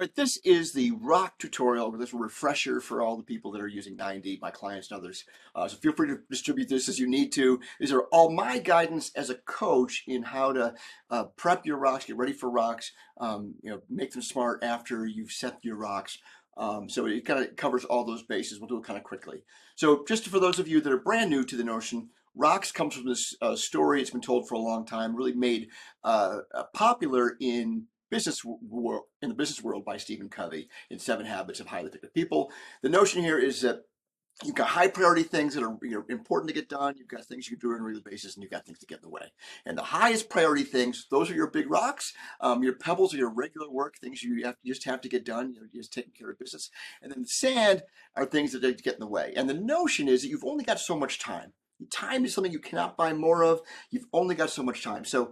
But this is the rock tutorial, this is a refresher for all the people that are using 9D, my clients and others. So feel free to distribute this as you need to. These are all my guidance as a coach in how to prep your rocks, get ready for rocks, make them smart after you've set your rocks. So it kind of covers all those bases. We'll do it kind of quickly. So just for those of you that are brand new to the notion, rocks comes from this story. It's been told for a long time, really made popular in the business world by Stephen Covey in 7 Habits of Highly Effective People. The notion here is that you've got high priority things that are important to get done. You've got things you can do on a regular basis, and you've got things to get in the way. And the highest priority things, those are your big rocks. Your pebbles are your regular work, things you just have to get done. You're just taking care of business. And then the sand are things that get in the way. And the notion is that you've only got so much time. Time is something you cannot buy more of. You've only got so much time. So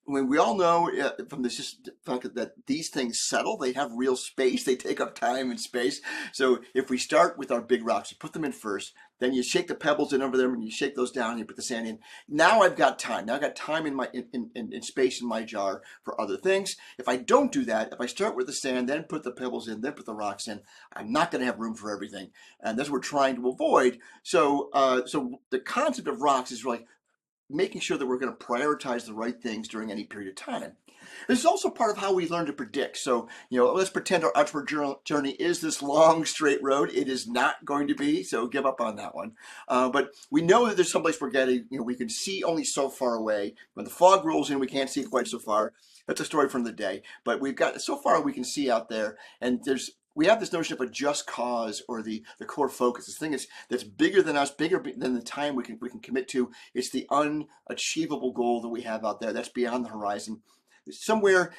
when we all know from this fact that these things settle, they have real space, they take up time and space. So if we start with our big rocks, you put them in first, then you shake the pebbles in over them and you shake those down and you put the sand in. Now I've got time. Now I've got time in space in my jar for other things. If I don't do that, if I start with the sand, then put the pebbles in, then put the rocks in, I'm not going to have room for everything. And that's what we're trying to avoid. So the concept of rocks is really making sure that we're going to prioritize the right things during any period of time. This is also part of how we learn to predict. So, let's pretend our entrepreneur journey is this long, straight road. It is not going to be, so give up on that one. But we know that there's someplace we're getting. We can see only so far away. When the fog rolls in, we can't see quite so far. That's a story from the day. But we've got so far we can see out there, and we have this notion of a just cause, or the core focus. This thing that's bigger than us, bigger than the time we can commit to. It's the unachievable goal that we have out there. That's beyond the horizon. Somewhere,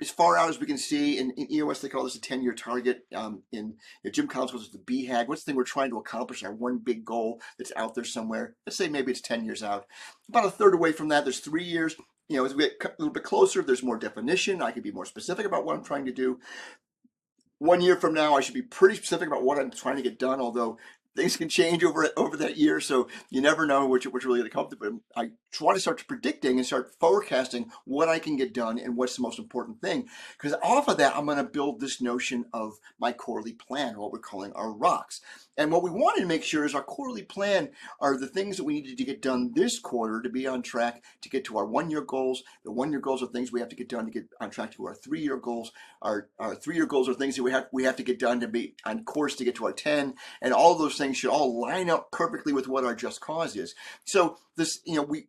as far out as we can see. In EOS, they call this a 10-year target. In Jim Collins calls it the BHAG. What's the thing we're trying to accomplish? Our one big goal that's out there somewhere. Let's say maybe it's 10 years out. About a third away from that, there's 3 years. As we get a little bit closer, there's more definition. I can be more specific about what I'm trying to do. 1 year from now, I should be pretty specific about what I'm trying to get done, although things can change over that year, so you never know what you're really going to come to. But I want to start predicting and start forecasting what I can get done and what's the most important thing. Because off of that, I'm going to build this notion of my quarterly plan, what we're calling our rocks. And what we wanted to make sure is our quarterly plan are the things that we needed to get done this quarter to be on track to get to our 1-year goals. The 1-year goals are things we have to get done to get on track to our 3-year goals. Our 3-year goals are things that we have to get done to be on course to get to our 10. And all of those things should all line up perfectly with what our just cause is. So this,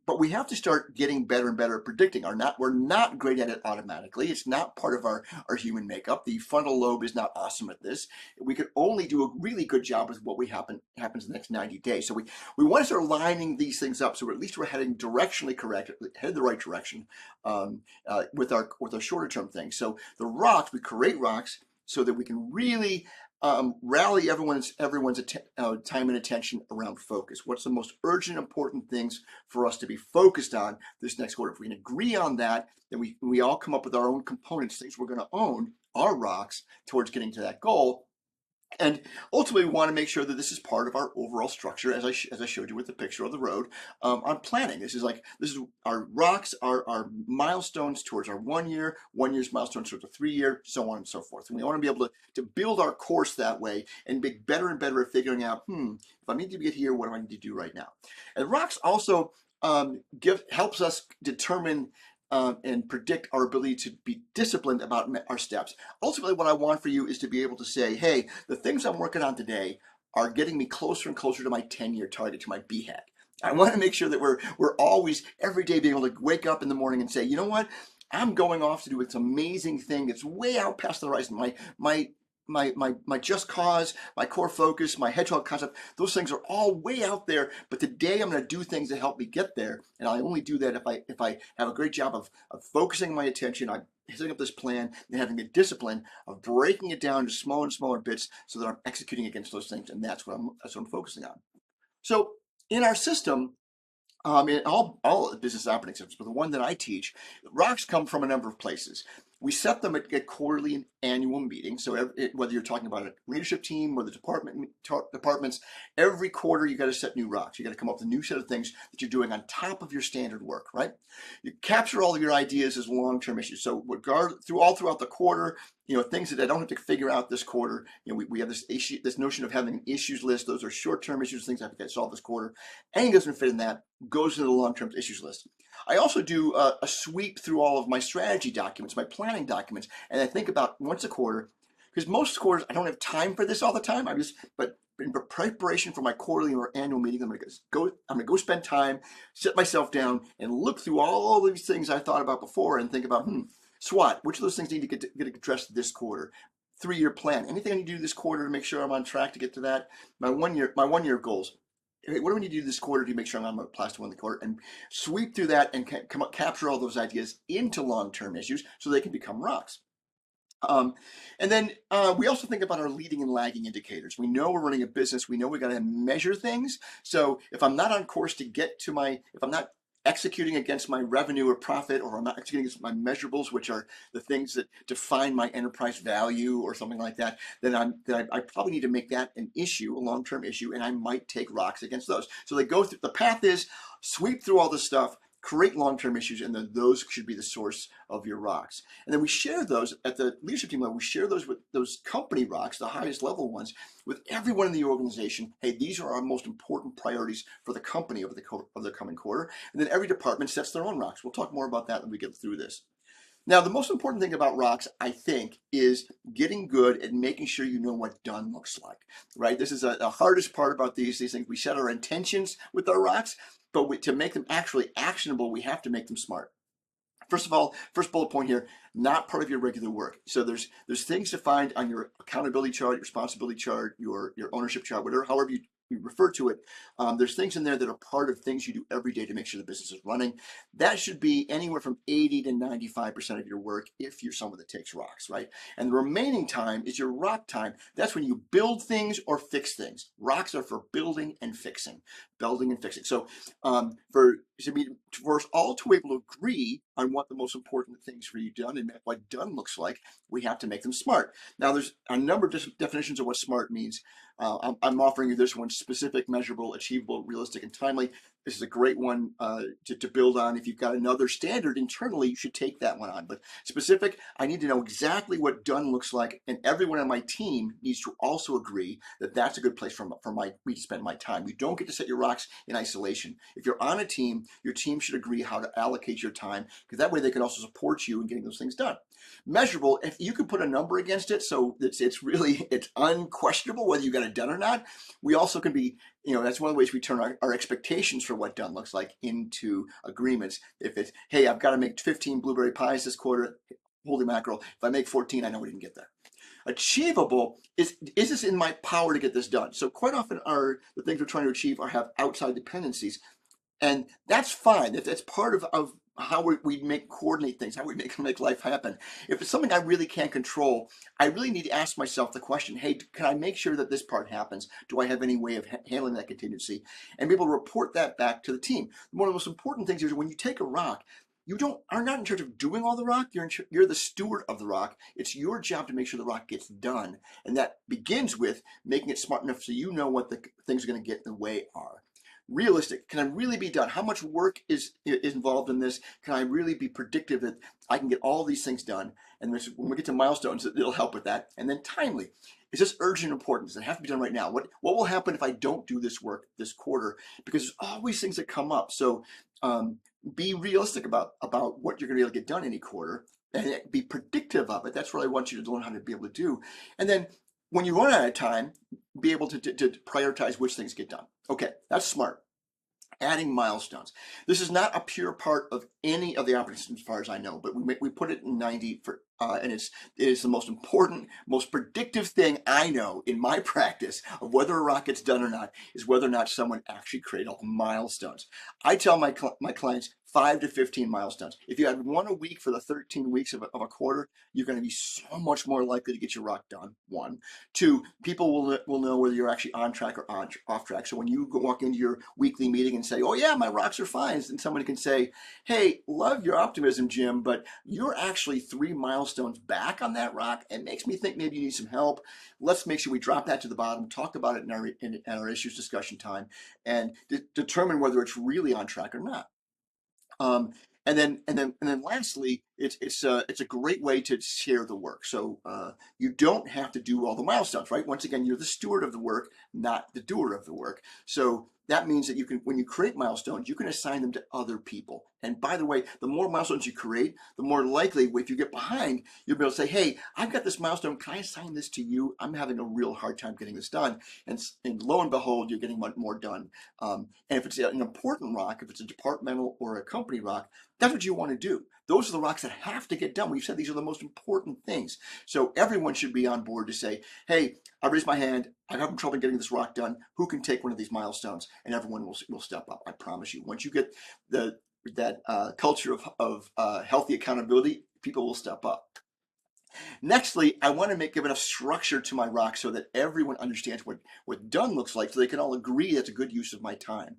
but we have to start getting better and better at predicting. We're not great at it automatically. It's not part of our human makeup. The frontal lobe is not awesome at this. We could only do a really good job with what happens in the next 90 days. So we want to start lining these things up, so at least we're heading directionally correct, headed the right direction with our shorter term things. So the rocks, we create rocks so that we can really rally everyone's time and attention around focus. What's the most urgent, important things for us to be focused on this next quarter? If we can agree on that, then we all come up with our own components, things we're going to own, our rocks, towards getting to that goal. And ultimately, we want to make sure that this is part of our overall structure, as I showed you with the picture of the road, on planning. This is our rocks, our milestones towards our 1 year, 1 year's milestones towards a 3-year, so on and so forth. And we want to be able to build our course that way and be better and better at figuring out, if I need to get here, what do I need to do right now? And rocks also helps us determine and predict our ability to be disciplined about our steps. Ultimately, what I want for you is to be able to say, hey, the things I'm working on today are getting me closer and closer to my 10-year target, to my BHAG. I want to make sure that we're always, every day, being able to wake up in the morning and say, you know what, I'm going off to do this amazing thing that's way out past the horizon. My just cause, my core focus, my hedgehog concept, those things are all way out there, but today I'm going to do things that help me get there. And I only do that if I have a great job of focusing my attention on setting up this plan and having a discipline of breaking it down to smaller and smaller bits so that I'm executing against those things. And that's what I'm focusing on. So in our system, in all business operating systems, but the one that I teach, rocks come from a number of places. We set them at quarterly and annual meetings. So whether you're talking about a leadership team or the departments, every quarter you got to set new rocks. You got to come up with a new set of things that you're doing on top of your standard work, right? You capture all of your ideas as long-term issues. So throughout the quarter, things that I don't have to figure out this quarter. We have this notion of having an issues list. Those are short-term issues, things I have to get solved this quarter. Anything that doesn't fit in that goes into the long-term issues list. I also do a sweep through all of my strategy documents, my planning documents, and I think about once a quarter, because most quarters I don't have time for this all the time. But in preparation for my quarterly or annual meeting, I'm gonna go spend time, sit myself down, and look through all these things I thought about before, and think about SWOT. Which of those things need to get addressed this quarter? 3-year plan. Anything I need to do this quarter to make sure I'm on track to get to that? My one year goals. Hey, what do we need to do this quarter to make sure I'm on my place to win the quarter, and sweep through that and capture all those ideas into long-term issues so they can become rocks. And then we also think about our leading and lagging indicators. We know we're running a business. We know we got to measure things. So if I'm not on course to get to if I'm not executing against my revenue or profit, or I'm not executing against my measurables, which are the things that define my enterprise value or something like that, then I probably need to make that an issue, a long-term issue, and I might take rocks against those. So they go through, the path is sweep through all this stuff, create long-term issues, and then those should be the source of your rocks. And then we share those at the leadership team level. We share those with those company rocks, the highest level ones, with everyone in the organization. Hey, these are our most important priorities for the company over the coming quarter. And then every department sets their own rocks. We'll talk more about that when we get through this. Now, the most important thing about rocks, I think, is getting good at making sure you know what done looks like, right? This is the hardest part about these things. We set our intentions with our rocks, but to make them actually actionable, we have to make them smart. First of all, first bullet point here, not part of your regular work. So there's things defined on your accountability chart, your responsibility chart, your ownership chart, however you refer to it. There's things in there that are part of things you do every day to make sure the business is running. That should be anywhere from 80 to 95% of your work if you're someone that takes rocks, right? And the remaining time is your rock time. That's when you build things or fix things. Rocks are for building and fixing. So for us all to be able to agree on what the most important things for you done and what done looks like, we have to make them smart. Now, there's a number of definitions of what smart means. I'm offering you this one: specific, measurable, achievable, realistic, and timely. This is a great one to build on. If you've got another standard internally, you should take that one on. But specific, I need to know exactly what done looks like, and everyone on my team needs to also agree that that's a good place for me to spend my time. You don't get to set your rocks in isolation. If you're on a team, your team should agree how to allocate your time, because that way they can also support you in getting those things done. Measurable, if you can put a number against it, so it's unquestionable whether you got it done or not. We also can be, that's one of the ways we turn our expectations for what done looks like into agreements. If it's, hey, I've got to make 15 blueberry pies this quarter, holy mackerel, if I make 14, I know we didn't get there. Achievable is this in my power to get this done? So quite often the things we're trying to achieve have outside dependencies, and that's fine. That's part of how we coordinate things, how we make life happen. If it's something I really can't control, I really need to ask myself the question, hey, can I make sure that this part happens? Do I have any way of handling that contingency? And be able to report that back to the team. One of the most important things is when you take a rock, you are not in charge of doing all the rock. You're the steward of the rock. It's your job to make sure the rock gets done. And that begins with making it smart enough so you know what the things are going to get in the way are. Realistic, can I really be done? How much work is involved in this? Can I really be predictive that I can get all these things done? And when we get to milestones, it'll help with that. And then timely. Is this urgent importance? Does it have to be done right now? What will happen if I don't do this work this quarter? Because there's always things that come up. So be realistic about what you're going to be able to get done any quarter, and be predictive of it. That's what I want you to learn how to be able to do. And then when you run out of time, be able to prioritize which things get done. Okay, that's smart. Adding milestones. This is not a pure part of any of the operations as far as I know, but we put it in 90 and it is the most important, most predictive thing I know in my practice of whether a rock gets done or not, is whether or not someone actually created all milestones. I tell my clients 5 to 15 milestones. If you had one a week for the 13 weeks of a quarter, you're going to be so much more likely to get your rock done. 1. 2, people will know whether you're actually on track or off track. So when you walk into your weekly meeting and say, oh yeah, my rocks are fine, and somebody can say, hey, love your optimism, Jim, but you're actually 3 milestones milestones back on that rock, it makes me think maybe you need some help. Let's make sure we drop that to the bottom, talk about it in our issues discussion time, and determine whether it's really on track or not. Um, and then lastly, it's a great way to share the work. So you don't have to do all the milestones, right? Once again, you're the steward of the work, not the doer of the work. So that means that you can, when you create milestones, you can assign them to other people. And by the way, the more milestones you create, the more likely, if you get behind, you'll be able to say, hey, I've got this milestone. Can I assign this to you? I'm having a real hard time getting this done. And lo and behold, you're getting much more done. And if it's an important rock, if it's a departmental or a company rock, that's what you want to do. Those are the rocks that have to get done. We've said these are the most important things. So everyone should be on board to say, hey, I raised my hand. I'm having trouble getting this rock done. Who can take one of these milestones? And everyone will step up. I promise you. Once you get that culture of healthy accountability, people will step up. Nextly, I want to give enough structure to my rock so that everyone understands what done looks like, so they can all agree that's a good use of my time.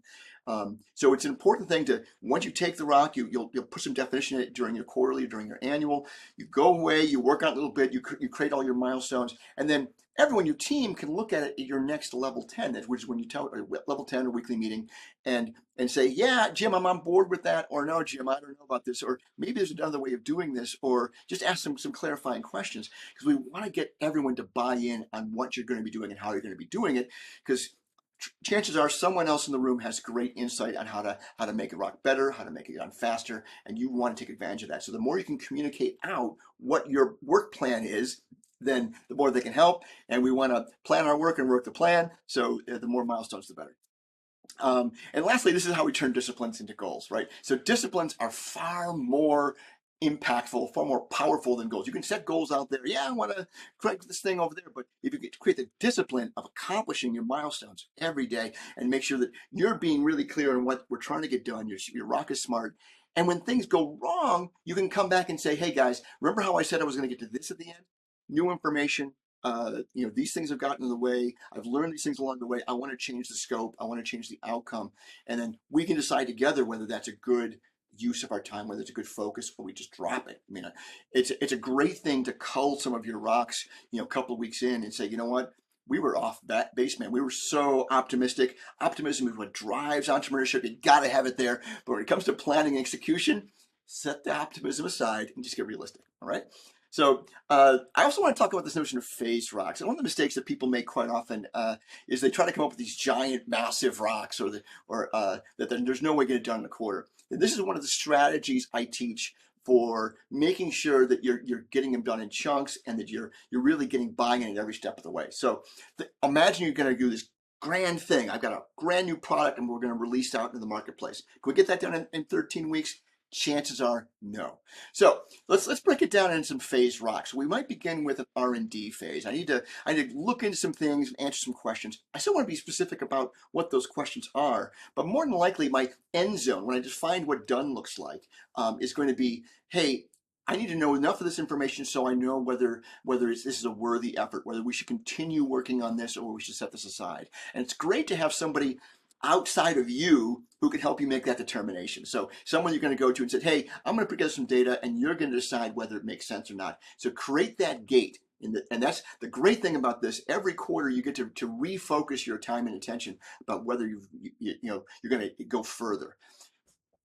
So it's an important thing to, once you take the rock, you'll put some definition in it during your quarterly, during your annual. You go away, you work on it a little bit, you create all your milestones, and then everyone, your team, can look at it at your next level 10, which is when you tell level 10 or weekly meeting, and say, yeah, Jim, I'm on board with that, or no, Jim, I don't know about this, or maybe there's another way of doing this, or just ask some clarifying questions, because we want to get everyone to buy in on what you're going to be doing and how you're going to be doing it, because chances are someone else in the room has great insight on how to make a rock better, how to make it run faster, and you want to take advantage of that. So the more you can communicate out what your work plan is, then the more they can help. And we want to plan our work and work the plan. So the more milestones, the better. And lastly, this is how we turn disciplines into goals, right? So disciplines are far more impactful, far more powerful than goals. You can set goals out there. Yeah, I want to create this thing over there. But if you get to create the discipline of accomplishing your milestones every day and make sure that you're being really clear on what we're trying to get done, your rock is smart. And when things go wrong, you can come back and say, hey guys, remember how I said I was going to get to this at the end? New information, these things have gotten in the way. I've learned these things along the way. I want to change the scope. I want to change the outcome. And then we can decide together whether that's a good use of our time, whether it's a good focus, or we just drop it. I mean, it's a great thing to cull some of your rocks, a couple of weeks in, and say, you know what? We were off base, man. We were so optimistic. Optimism is what drives entrepreneurship. You got to have it there. But when it comes to planning and execution, set the optimism aside and just get realistic. All right. So I also want to talk about this notion of phased rocks. And one of the mistakes that people make quite often is they try to come up with these giant, massive rocks, or that there's no way to get it done in a quarter. And this is one of the strategies I teach for making sure that you're getting them done in chunks, and that you're really getting buy-in at every step of the way. So imagine you're going to do this grand thing. I've got a brand new product, and we're going to release out into the marketplace. Can we get that done in 13 weeks? Chances are no. So let's break it down in some phased rocks. We might begin with an R&D phase. I need to look into some things and answer some questions. I still want to be specific about what those questions are, but more than likely my end zone, when I define what done looks like, is going to be, hey, I need to know enough of this information so I know whether this is a worthy effort, whether we should continue working on this or we should set this aside. And it's great to have somebody outside of you who can help you make that determination. So someone you're going to go to and say, hey, I'm going to put together some data, and you're going to decide whether it makes sense or not. So create that gate. And that's the great thing about this. Every quarter you get to refocus your time and attention about whether you're going to go further.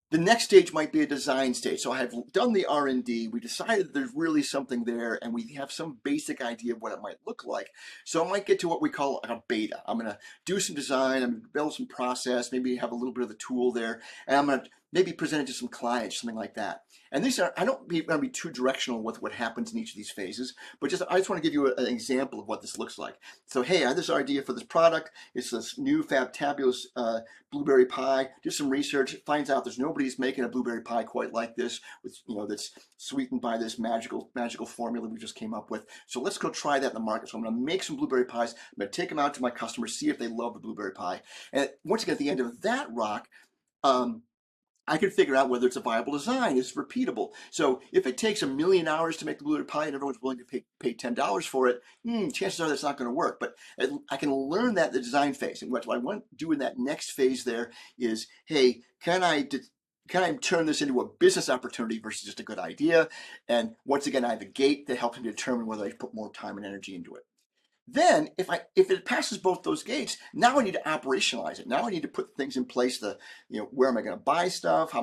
The next stage might be a design stage. So I have done the R&D. We decided that there's really something there, and we have some basic idea of what it might look like. So I might get to what we call a beta. I'm going to do some design. I'm going to build some process, maybe have a little bit of the tool there, and I'm going to maybe present it to some clients, something like that. And these are, I don't want to be too directional with what happens in each of these phases, but I just want to give you an example of what this looks like. So, hey, I have this idea for this product. It's this new fabulous blueberry pie. Do some research. It finds out there's nobody's making a blueberry pie quite like this, with that's sweetened by this magical formula we just came up with. So let's go try that in the market. So I'm going to make some blueberry pies. I'm going to take them out to my customers, see if they love the blueberry pie. And once again, at the end of that rock, I can figure out whether it's a viable design, it's repeatable. So if it takes 1,000,000 hours to make the blueberry pie and everyone's willing to pay $10 for it, chances are that's not going to work. But I can learn that in the design phase. And what I want to do in that next phase there is, hey, can I kind of turn this into a business opportunity versus just a good idea. And once again, I have a gate that helps me determine whether I put more time and energy into it. Then, if it passes both those gates, now I need to operationalize it. Now I need to put things in place. Where am I going to buy stuff?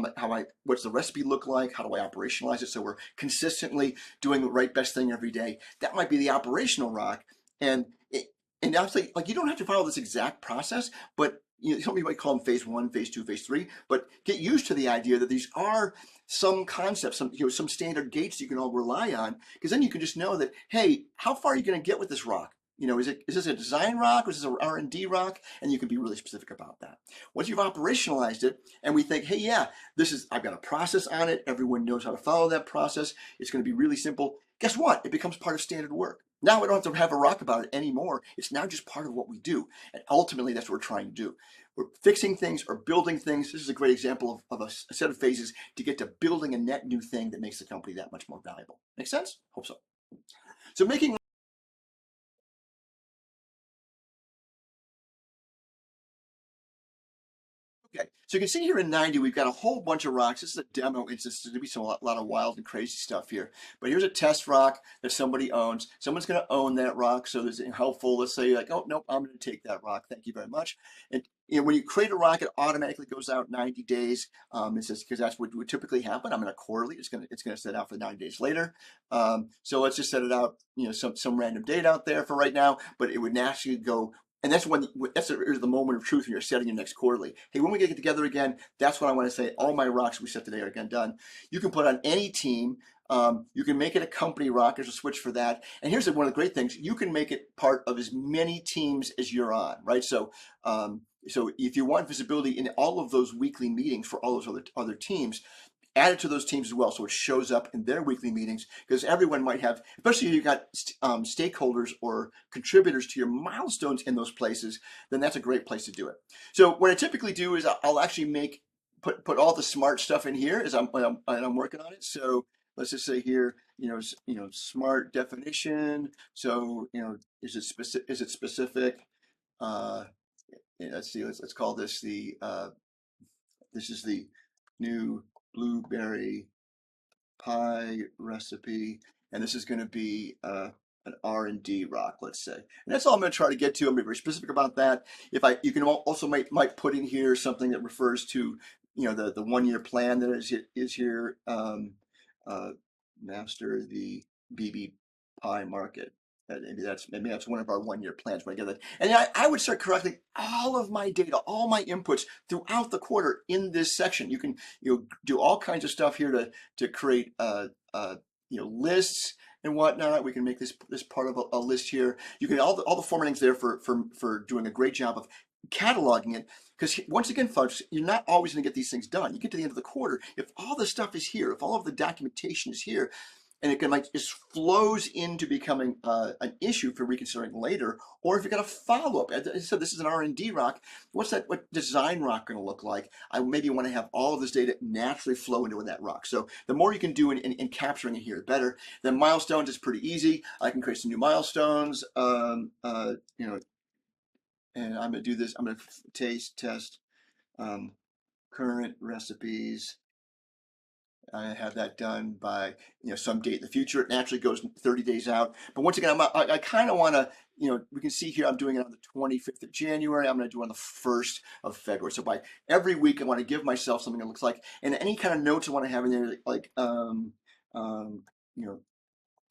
What's the recipe look like? How do I operationalize it so we're consistently doing the right best thing every day? That might be the operational rock. And it, and obviously, like, you don't have to follow this exact process, but some people might call them phase one, phase two, phase three. But get used to the idea that these are some concepts, some standard gates you can all rely on, because then you can just know that, hey, how far are you going to get with this rock? Is this a design rock or is this an R&D rock? And you can be really specific about that. Once you've operationalized it and we think, hey, yeah, I've got a process on it. Everyone knows how to follow that process. It's going to be really simple. Guess what? It becomes part of standard work. Now we don't have to have a rock about it anymore. It's now just part of what we do. And ultimately, that's what we're trying to do. We're fixing things or building things. This is a great example of a set of phases to get to building a net new thing that makes the company that much more valuable. Make sense? Hope so. So making Okay, so you can see here in 90, we've got a whole bunch of rocks. This is a demo instance. There's going to be a lot of wild and crazy stuff here. But here's a test rock that somebody owns. Someone's going to own that rock, so it's helpful. Let's say, like, oh, nope, I'm going to take that rock. Thank you very much. And when you create a rock, it automatically goes out 90 days. It says, because that's what would typically happen. I'm going to quarterly. It's going to set out for 9 days later. So let's just set it out, some random date out there for right now. But it would naturally go. And that's the moment of truth when you're setting your next quarterly. Hey, when we get together again, that's what I want to say. All my rocks we set today are again done. You can put on any team. You can make it a company rock. There's a switch for that. And here's one of the great things. You can make it part of as many teams as you're on, right? So if you want visibility in all of those weekly meetings for all those other teams, add it to those teams as well, so it shows up in their weekly meetings, because everyone might have, especially if you've got stakeholders or contributors to your milestones in those places, then that's a great place to do it. So what I typically do is I'll actually put all the smart stuff in here as I'm working on it. So let's just say here, smart definition. So is it specific? Let's see. Let's call this this is the new blueberry pie recipe, and this is going to be an R&D rock, let's say. And that's all I'm going to try to get to. I'm going to be very specific about that. You can also might put in here something that refers to, the 1 year plan that is here. Master the BB pie market. Maybe that's one of our 1 year plans when I get that. And I would start collecting all of my data, all my inputs throughout the quarter in this section. You can do all kinds of stuff here to create lists and whatnot. We can make this part of a list here. You can all the formatting's there for doing a great job of cataloging it. Because once again, folks, you're not always going to get these things done. You get to the end of the quarter, if all the stuff is here, if all of the documentation is here, and it can just flows into becoming an issue for reconsidering later, or if you've got a follow-up. As I said, this is an R&D rock. What design rock going to look like? I maybe want to have all of this data naturally flow into that rock. So the more you can do in capturing it here, the better. Then milestones is pretty easy. I can create some new milestones. And I'm going to do this. I'm going to test current recipes. I have that done by some date in the future. It naturally goes 30 days out. But once again, I kind of want to, we can see here I'm doing it on the 25th of January. I'm going to do it on the 1st of February. So by every week, I want to give myself something that looks like, and any kind of notes I want to have in there, like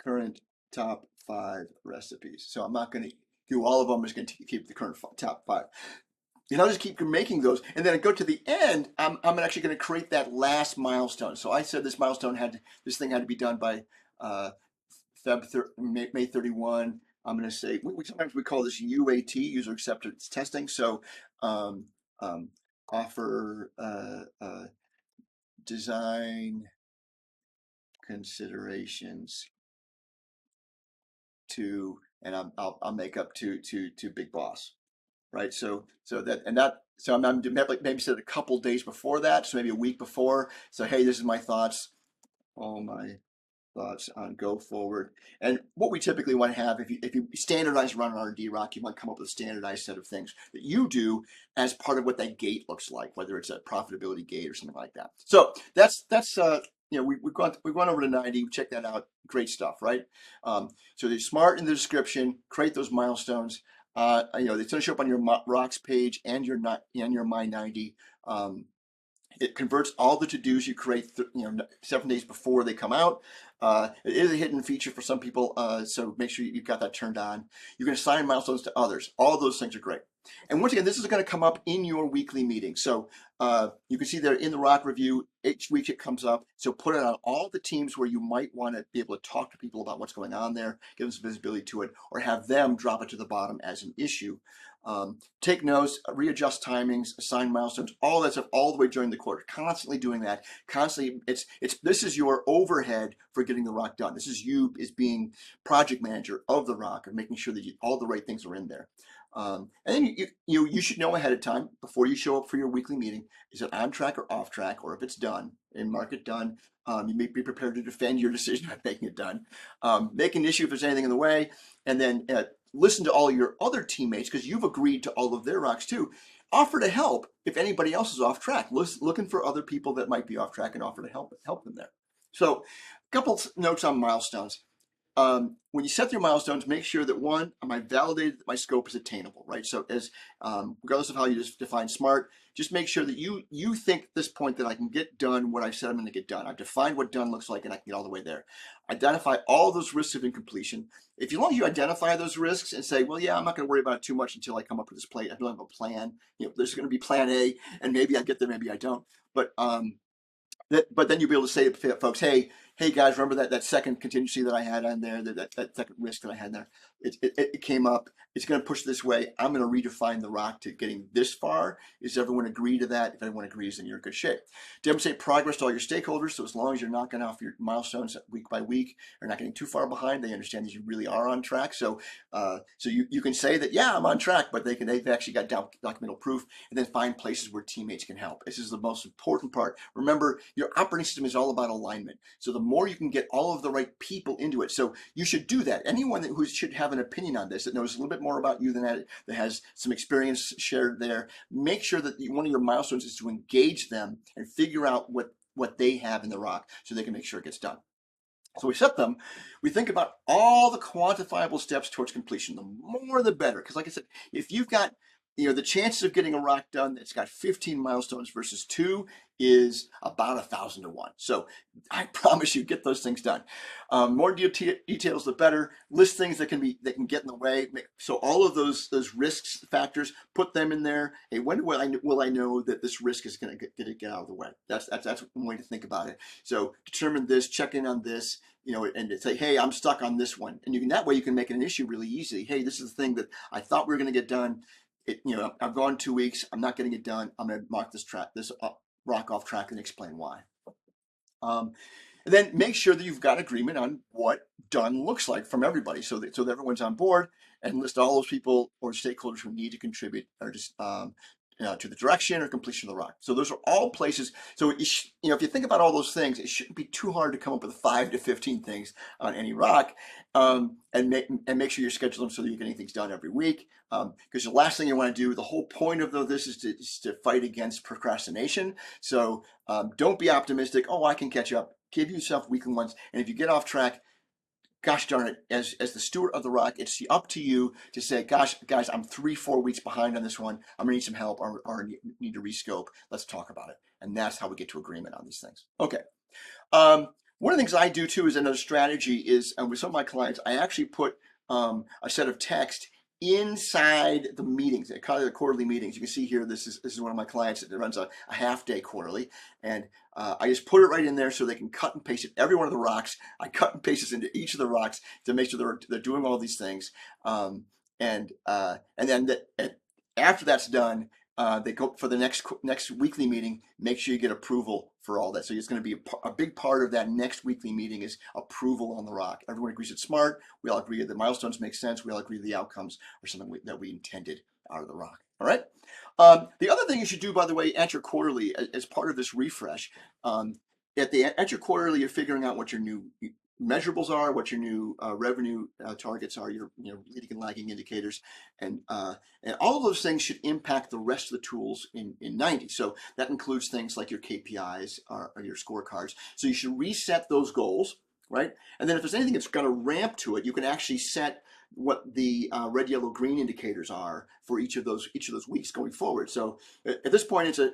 current top 5 recipes. So I'm not going to do all of them. I'm just going to keep the current top 5. I'll just keep making those, and then I go to the end. I'm actually going to create that last milestone. So I said this thing had to be done by May 31. I'm going to say sometimes we call this UAT, user acceptance testing. So offer design considerations to, and I'll make up to Big Boss. Right, so I'm maybe said a couple days before that, so maybe a week before. So hey, this is my thoughts. Oh my thoughts on go forward. And what we typically want to have, if you standardize around an R&D rock, you want to come up with a standardized set of things that you do as part of what that gate looks like, whether it's a profitability gate or something like that. So that's we've gone over to 90. Check that out. Great stuff, right? So they're smart in the description. Create those milestones. It's going to show up on your rocks page and your My 90. It converts all the to-dos you create 7 days before they come out. It is a hidden feature for some people, so make sure you've got that turned on. You can assign milestones to others. All those things are great. And once again, this is going to come up in your weekly meeting. So you can see there in the rock review, each week it comes up. So put it on all the teams where you might want to be able to talk to people about what's going on there, give them some visibility to it, or have them drop it to the bottom as an issue. Take notes, readjust timings, assign milestones, all that stuff, all the way during the quarter. Constantly doing that. Constantly, this is your overhead for getting the rock done. This is you as being project manager of the rock and making sure that all the right things are in there. And then you should know ahead of time before you show up for your weekly meeting, is it on track or off track, or if it's done and mark it done. You may be prepared to defend your decision on making it done. Make an issue if there's anything in the way, and then listen to all your other teammates because you've agreed to all of their rocks too. Offer to help if anybody else is off track. Looking for other people that might be off track and offer to help them there. So, a couple notes on milestones. When you set your milestones, make sure that one, am I validated that my scope is attainable, right? So as regardless of how you just define SMART, just make sure that you think at this point that I can get done what I said I'm going to get done. I've defined what done looks like and I can get all the way there. Identify all those risks of incompletion. If you long as you identify those risks and say, well, yeah, I'm not going to worry about it too much until I come up with this plan. I don't have a plan. There's going to be plan A, and maybe I get there, maybe I don't. But then you'll be able to say to folks, hey guys, remember that second contingency that I had on there, that second risk that I had there, it came up. It's going to push this way. I'm going to redefine the rock to getting this far. Does everyone agree to that? If everyone agrees, then you're in good shape. Demonstrate progress to all your stakeholders. So as long as you're knocking off your milestones week by week, or not getting too far behind, they understand that you really are on track. So you can say that, yeah, I'm on track, but they've actually got documental proof, and then find places where teammates can help. This is the most important part. Remember, your operating system is all about alignment. So the more you can get all of the right people into it. So you should do that. Anyone who should have an opinion on this, that knows a little bit more about you than that has some experience shared there, make sure that one of your milestones is to engage them and figure out what they have in the rock so they can make sure it gets done. So we set them, we think about all the quantifiable steps towards completion. The more the better. Because like I said, if you've got, the chances of getting a rock done that's got 15 milestones versus 2 is about 1,000 to 1. So I promise you, get those things done. More details, the better. List things that can get in the way. So all of those risks factors, put them in there. Hey, when will I know that this risk is going to get out of the way? That's one way to think about it. So determine this, check in on this, and say, hey, I'm stuck on this one. And that way you can make it an issue really easily. Hey, this is the thing that I thought we were going to get done. I've gone 2 weeks. I'm not getting it done. I'm going to mark this rock off track and explain why. And then make sure that you've got agreement on what done looks like from everybody, so that everyone's on board, and list all those people or stakeholders who need to contribute or just to the direction or completion of the rock. So those are all places. So if you think about all those things, it shouldn't be too hard to come up with 5 to 15 things on any rock, and make sure you schedule them so that you're getting things done every week. Because the last thing you want to do, the whole point of this is to fight against procrastination. So don't be optimistic. Oh, I can catch up. Give yourself weekly ones, and if you get off track, gosh darn it, as the steward of the rock, it's up to you to say, gosh, guys, I'm 3-4 weeks behind on this one. I'm gonna need some help or need to rescope. Let's talk about it. And that's how we get to agreement on these things. Okay. One of the things I do too is another strategy is, and with some of my clients, I actually put a set of text inside the meetings, the quarterly meetings. You can see here, this is one of my clients that runs a half-day quarterly, and I just put it right in there so they can cut and paste it. Every one of the rocks, I cut and paste this into each of the rocks to make sure they're doing all these things. And then after that's done, they go for the next weekly meeting. Make sure you get approval for all that. So it's going to be a big part of that next weekly meeting is approval on the rock. Everyone agrees it's smart. We all agree that the milestones make sense. We all agree the outcomes are something that we intended out of the rock. All right. The other thing you should do, by the way, at your quarterly, as part of this refresh, at your quarterly, you're figuring out what your new measurables are, what your new revenue targets are, your leading and lagging indicators, and all of those things should impact the rest of the tools in 90. So that includes things like your KPIs or your scorecards. So you should reset those goals, right? And then if there's anything that's going to ramp to it, you can actually set what the red, yellow, green indicators are for each of those weeks going forward. So at this point, it's a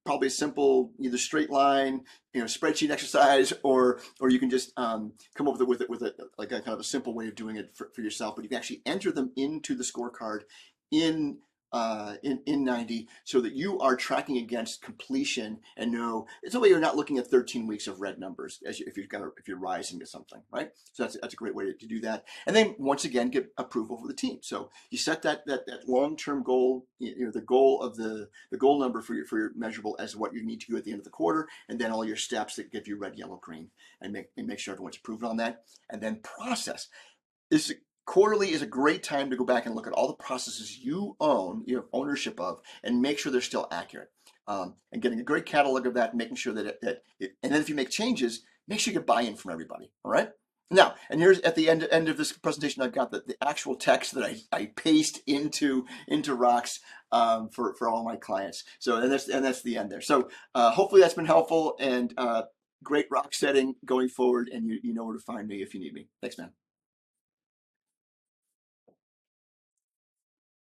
probably a simple either straight line spreadsheet exercise, or you can just come up with it like a kind of a simple way of doing it for yourself. But you can actually enter them into the scorecard in in 90, so that you are tracking against completion and know it's a way you're not looking at 13 weeks of red numbers if you're rising to something, right? So that's a great way to do that. And then once again, get approval for the team. So you set that long-term goal, the goal of the goal number for your measurable as what you need to do at the end of the quarter, and then all your steps that give you red, yellow, green, and make sure everyone's approved on that. And then process. This quarterly is a great time to go back and look at all the processes you have ownership of, and make sure they're still accurate. And getting a great catalog of that, and making sure that and then if you make changes, make sure you get buy-in from everybody. All right. Now, and here's at the end of this presentation, I've got the actual text that I paste into Rocks for all my clients. So and that's the end there. So hopefully that's been helpful, and great rock setting going forward, and you know where to find me if you need me. Thanks, man.